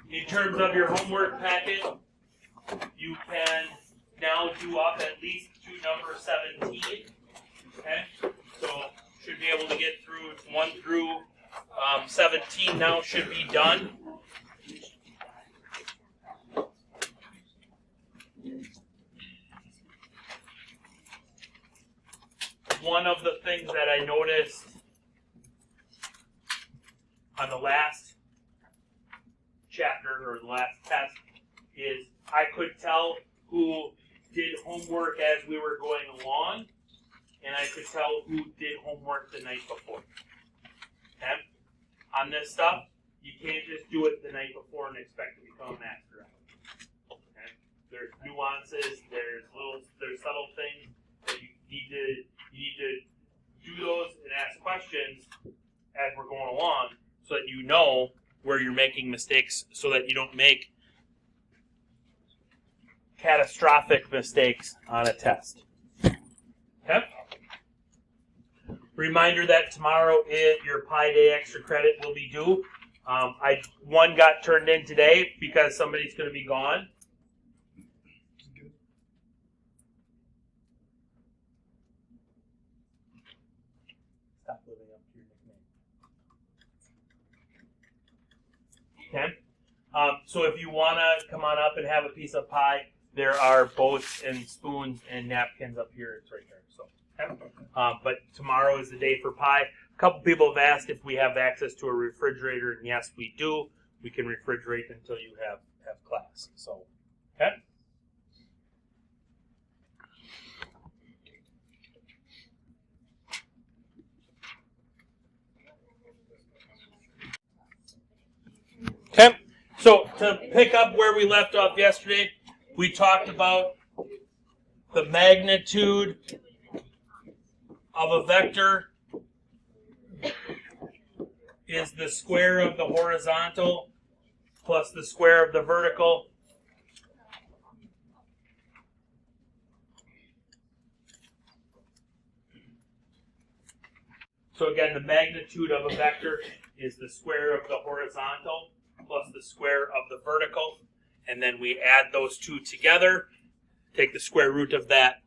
In terms of your homework packet, you can now do up at least to number 17. Okay, so should be able to get through 1 through 17 now should be done. One of the things that I noticed on the last chapter or the last test is I could tell who did homework as we were going along, and I could tell who did homework the night before. Okay? On this stuff, you can't just do it the night before and expect to become a master. Okay? There's nuances, there's subtle things that you need to do those and ask questions as we're going along so that you know where you're making mistakes so that you don't make catastrophic mistakes on a test. Okay? Reminder that tomorrow your Pi Day extra credit will be due. One got turned in today because somebody's going to be gone. Stop living up to your nickname. Okay. So if you want to come on up and have a piece of pie, there are boats and spoons and napkins up here. It's right there. So, okay. But tomorrow is the day for pie. A couple people have asked if we have access to a refrigerator, and yes, we do. We can refrigerate until you have class. So, okay. Okay. So to pick up where we left off yesterday, we talked about the magnitude of a vector is the square of the horizontal plus the square of the vertical. So again, the magnitude of a vector is the square of the horizontal plus the square of the vertical. And then we add those two together, take the square root of that.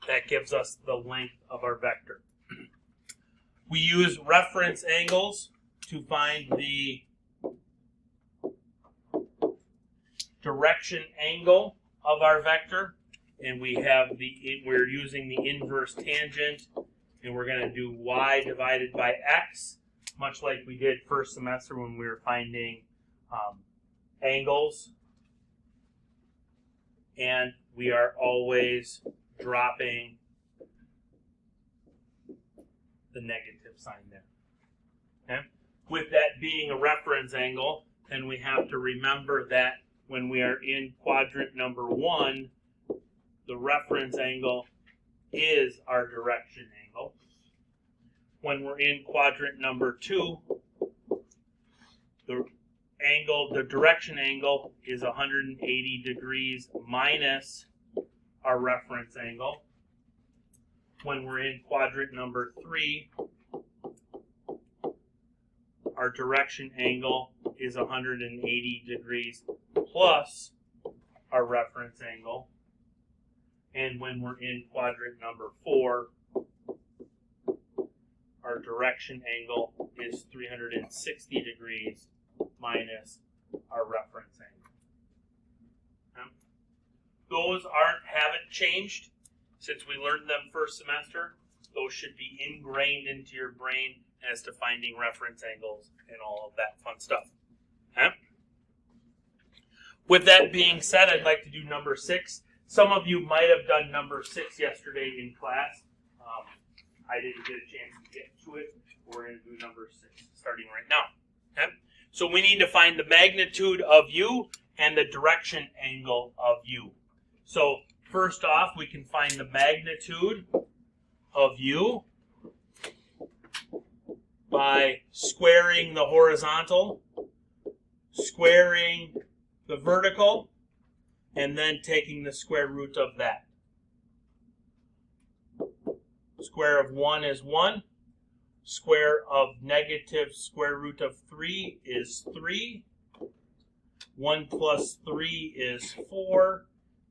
That gives us the length of our vector. We use reference angles to find the direction angle of our vector. And we're using the inverse tangent, and we're going to do y divided by x, much like we did first semester when we were finding angles. And we are always dropping the negative sign there. Okay? With that being a reference angle, then we have to remember that when we are in quadrant number 1, the reference angle is our direction angle. When we're in quadrant number 2, the direction angle is 180 degrees minus our reference angle. When we're in quadrant number 3, our direction angle is 180 degrees plus our reference angle. And when we're in quadrant number 4, our direction angle is 360 degrees minus our reference angle. Okay? Those haven't changed since we learned them first semester. Those should be ingrained into your brain as to finding reference angles and all of that fun stuff. Okay? With that being said, I'd like to do number 6. Some of you might have done number 6 yesterday in class. I didn't get a chance to get to it. We're going to do number 6 starting right now. Okay? So we need to find the magnitude of u and the direction angle of u. So first off, we can find the magnitude of u by squaring the horizontal, squaring the vertical, and then taking the square root of that. Square of 1 is 1. square of negative square root of 3 is 3. 1 plus 3 is 4.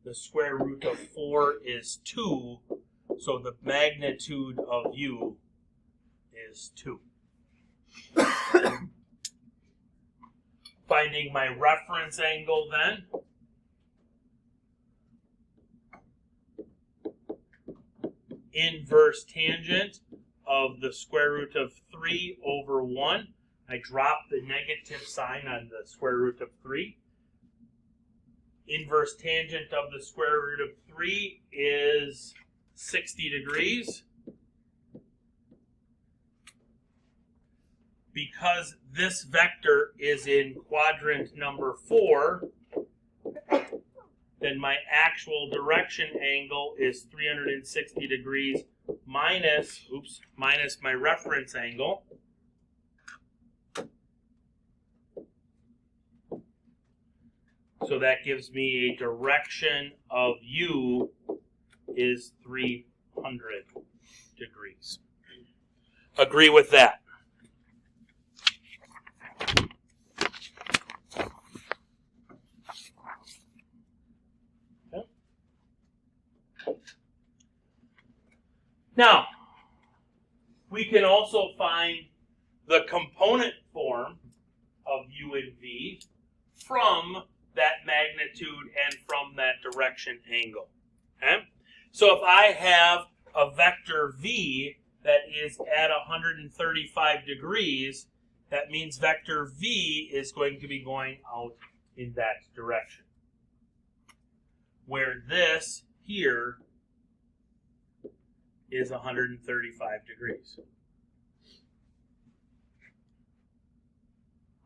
The square root of 4 is 2. So the magnitude of u is 2. Finding my reference angle then. Inverse tangent of the square root of 3 over 1. I drop the negative sign on the square root of 3. Inverse tangent of the square root of 3 is 60 degrees. Because this vector is in quadrant number 4, then my actual direction angle is 360 degrees minus my reference angle. So that gives me a direction of u is 300 degrees. Agree with that? Now, we can also find the component form of u and v from that magnitude and from that direction angle. Okay? So if I have a vector v that is at 135 degrees, that means vector v is going to be going out in that direction. Where this here is 135 degrees.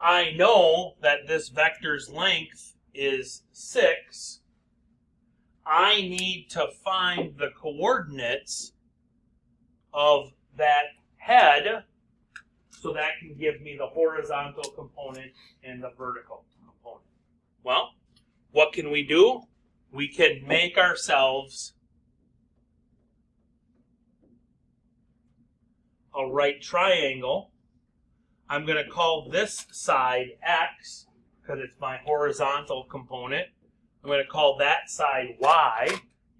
I know that this vector's length is 6. I need to find the coordinates of that head so that can give me the horizontal component and the vertical component. Well, what can we do? We can make ourselves a right triangle. I'm going to call this side x because it's my horizontal component. I'm going to call that side y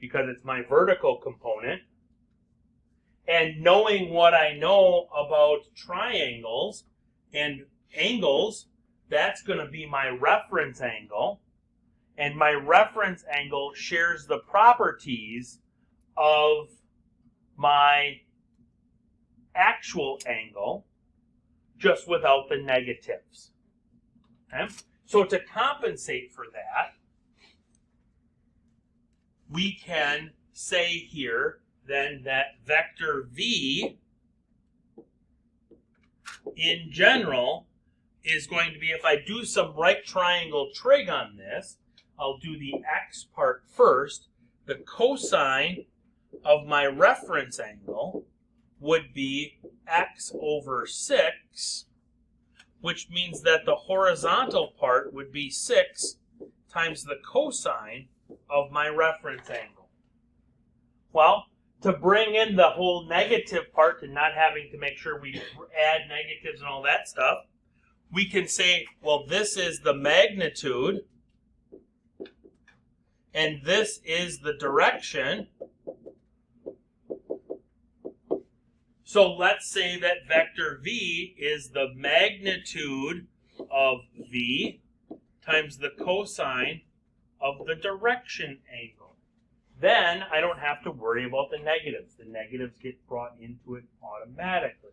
because it's my vertical component. And knowing what I know about triangles and angles, that's going to be my reference angle. And my reference angle shares the properties of my actual angle, just without the negatives. Okay? So to compensate for that, we can say here then that vector v in general is going to be, if I do some right triangle trig on this, I'll do the x part first. The cosine of my reference angle would be x over 6, which means that the horizontal part would be 6 times the cosine of my reference angle. Well, to bring in the whole negative part and not having to make sure we add negatives and all that stuff, we can say, well, this is the magnitude and this is the direction. So let's say that vector v is the magnitude of v times the cosine of the direction angle. Then I don't have to worry about the negatives. The negatives get brought into it automatically.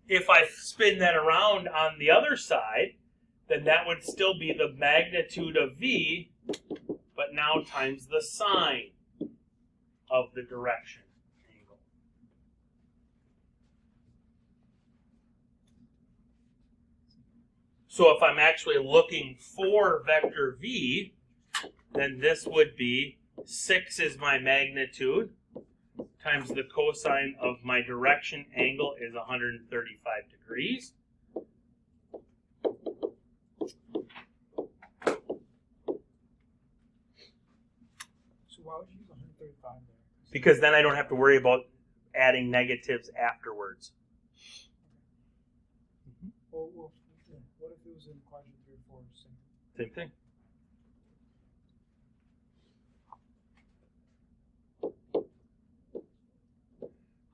If I spin that around on the other side, then that would still be the magnitude of v, but now times the sine of the direction angle. So if I'm actually looking for vector v, then this would be 6 is my magnitude times the cosine of my direction angle is 135 degrees. So why would you use 135 there? Because then I don't have to worry about adding negatives afterwards. Well, what if it was in quadrant 3 or 4? Same thing.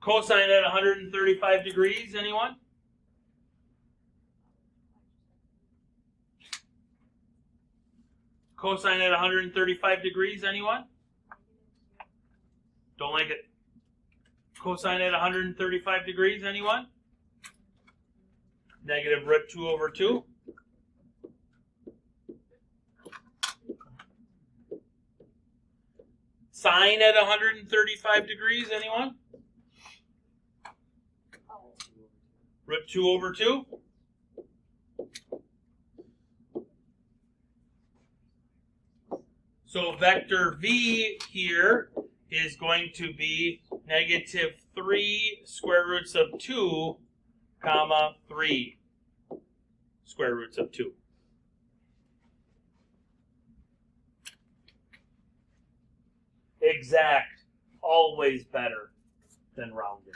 Cosine at 135 degrees, anyone? Cosine at 135 degrees, anyone? Don't like it. Cosine at 135 degrees, anyone? Negative root 2 over 2. Sine at 135 degrees, anyone? Root 2 over 2. So vector v here is going to be negative 3 square roots of 2, comma 3 square roots of 2. Exact, always better than rounded,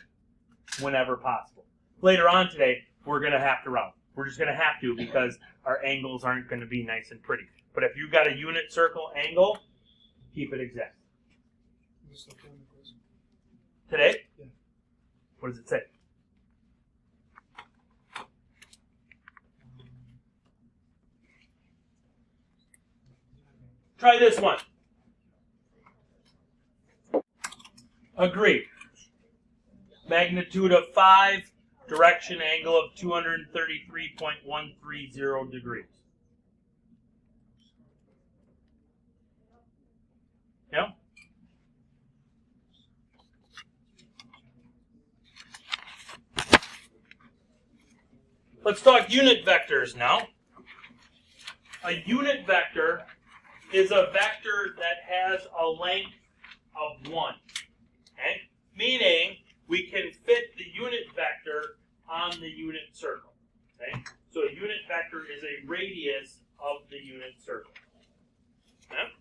whenever possible. Later on today, we're going to have to round. We're just going to have to because our angles aren't going to be nice and pretty. But if you've got a unit circle angle, keep it exact. Today? Yeah. What does it say? Try this one. Agree. Magnitude of 5, direction angle of 233.130 degrees. Yeah? Let's talk unit vectors now. A unit vector is a vector that has a length of 1. Okay? Meaning we can fit the unit vector on the unit circle. Okay? So a unit vector is a radius of the unit circle. Okay?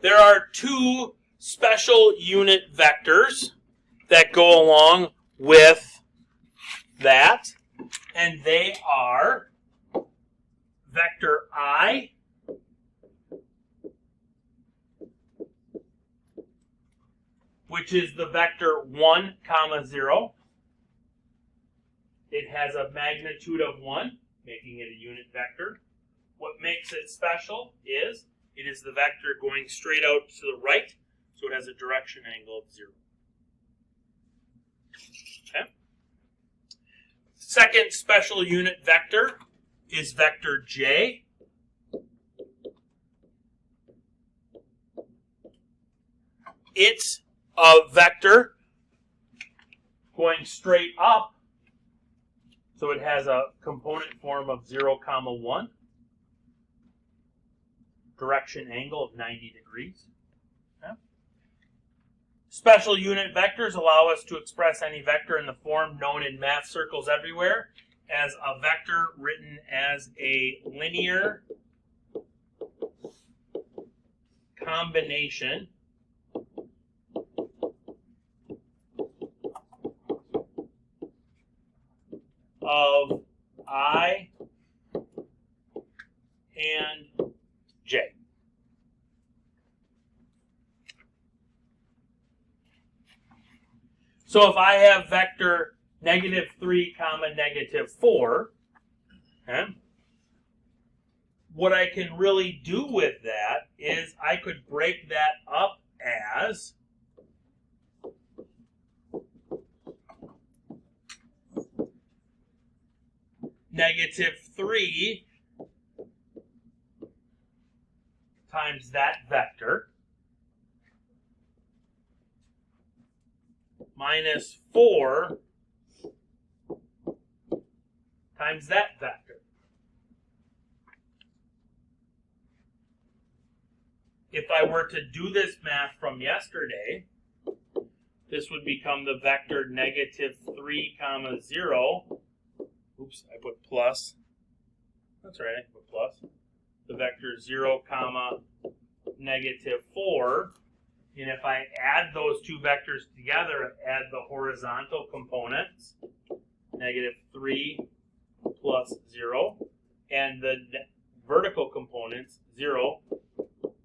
There are two special unit vectors that go along with that, and they are vector I which is the vector 1, 0. It has a magnitude of 1, making it a unit vector. What makes it special is it is the vector going straight out to the right, so it has a direction angle of 0. Okay. Second special unit vector is vector J. It's a vector going straight up, so it has a component form of 0, 1. Direction angle of 90 degrees. Okay. Special unit vectors allow us to express any vector in the form known in math circles everywhere as a vector written as a linear combination of I and J. So if I have vector -3, -4, okay, what I can really do with that is I could break that up as -3 times that vector minus 4 times that vector. If I were to do this math from yesterday, this would become the vector -3, 0. Oops, I put plus. That's right, I put plus. The vector 0, -4 And if I add those two vectors together, add the horizontal components, -3 plus 0, and the vertical components, 0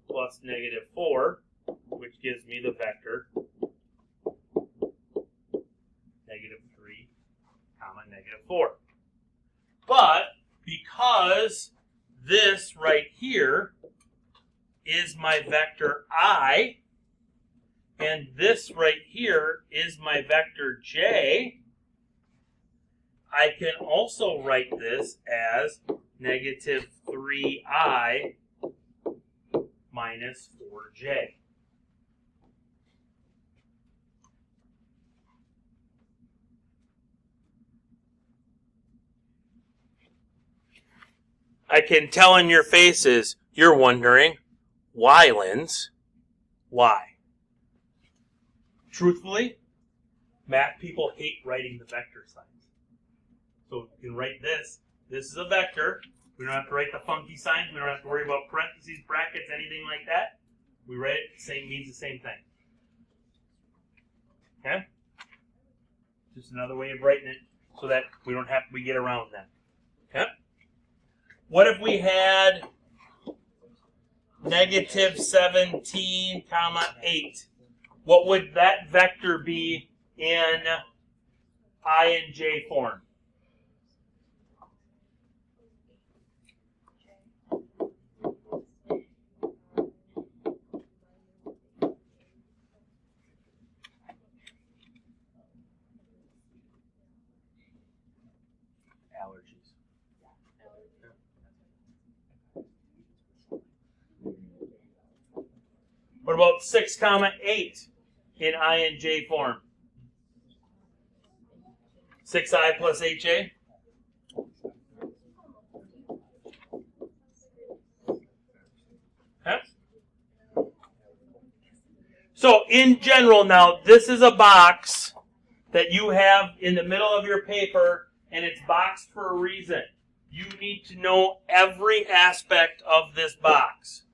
plus -4, which gives me the vector -3, -4. But because this right here is my vector I, and this right here is my vector j, I can also write this as -3i minus 4j. I can tell in your faces you're wondering, why, Linz? Why? Truthfully, math people hate writing the vector signs. So you can write this. This is a vector. We don't have to write the funky signs. We don't have to worry about parentheses, brackets, anything like that. We write it, same means the same thing. Okay? Just another way of writing it so that we don't have to get around that. Okay? What if we had -17, 8? What would that vector be in I and j form? Allergies. What about 6, 8 in I and j form? 6i plus 8j? Okay. So in general now, this is a box that you have in the middle of your paper, and it's boxed for a reason. You need to know every aspect of this box.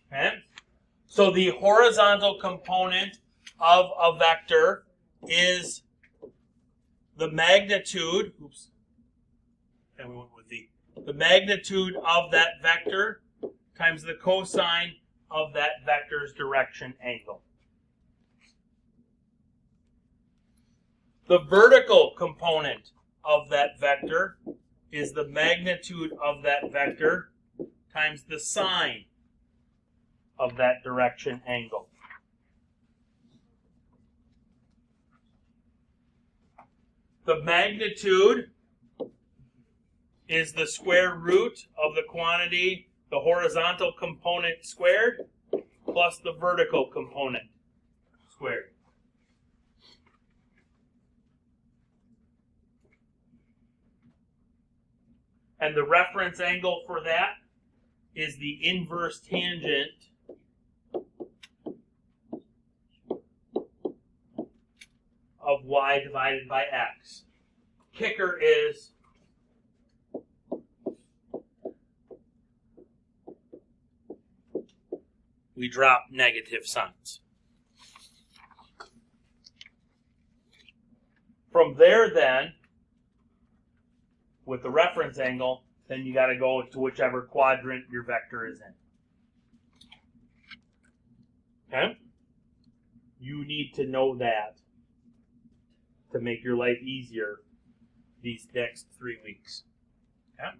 Okay? So the horizontal component of a vector is the magnitude, and we went with the magnitude of that vector times the cosine of that vector's direction angle. The vertical component of that vector is the magnitude of that vector times the sine of that direction angle. The magnitude is the square root of the quantity, the horizontal component squared, plus the vertical component squared. And the reference angle for that is the inverse tangent of y divided by x. Kicker is we drop negative signs. From there then, with the reference angle, then you got to go to whichever quadrant your vector is in. Okay? You need to know that to make your life easier these next 3 weeks. Okay?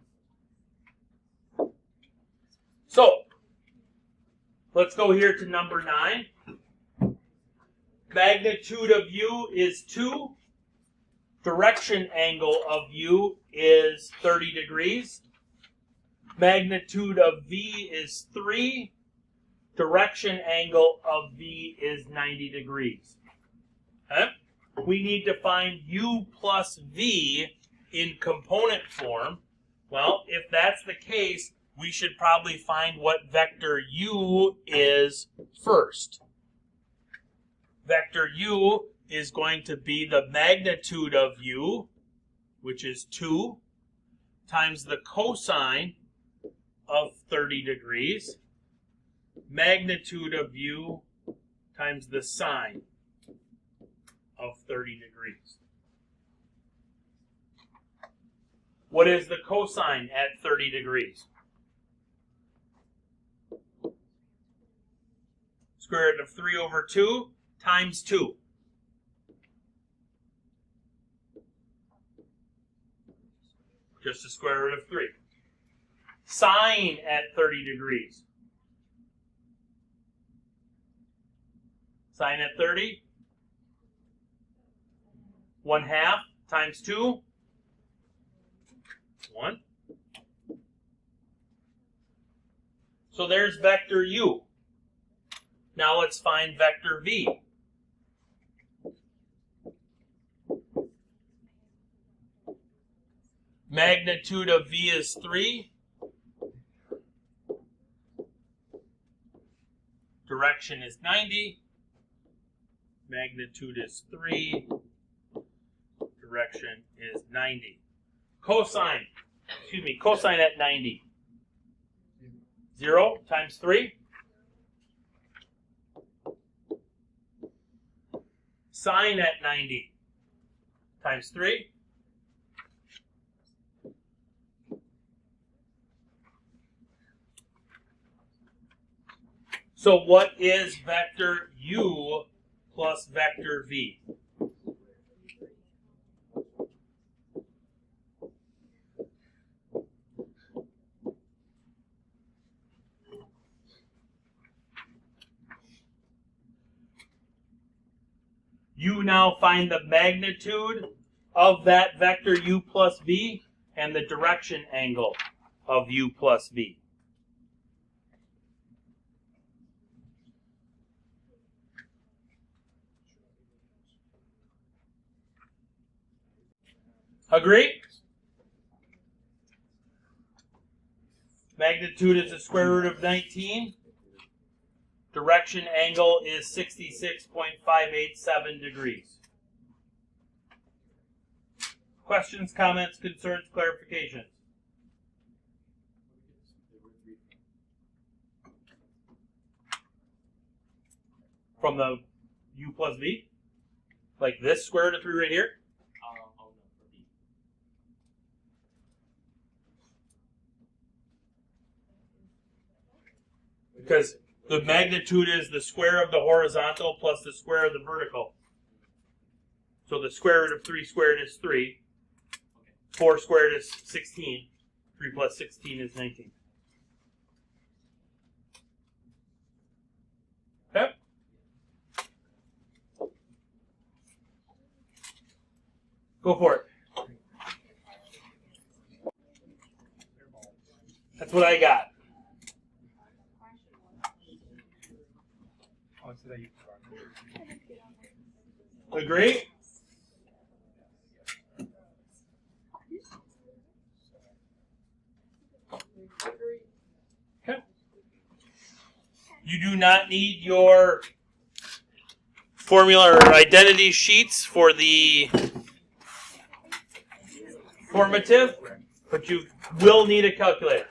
So, let's go here to number 9. Magnitude of u is 2. Direction angle of u is 30 degrees. Magnitude of v is 3. Direction angle of v is 90 degrees. Okay? We need to find u plus v in component form. Well, if that's the case, we should probably find what vector u is first. Vector u is going to be the magnitude of u, which is 2, times the cosine of 30 degrees. Magnitude of u times the sine of 30 degrees. What is the cosine at 30 degrees? Square root of 3 over 2 times 2. Just the square root of 3. Sine at 30 degrees. Sine at 30. 1/2 times 2. 1. So there's vector u. Now let's find vector v. Magnitude of v is 3. Direction is 90. Magnitude is 3. Direction is 90. Cosine at 90. 0 times 3. Sine at 90 times 3. So what is vector u plus vector v? You now find the magnitude of that vector u plus v and the direction angle of u plus v. Agree? Magnitude is the square root of 19. Direction angle is 66.587 degrees. Questions, comments, concerns, clarifications? From the u plus v? Like this square root of 3 right here? Because the magnitude is the square of the horizontal plus the square of the vertical. So the square root of 3 squared is 3. 4 squared is 16. 3 plus 16 is 19. Okay? Go for it. That's what I got. Agree? Okay. You do not need your formula or identity sheets for the formative, but you will need a calculator.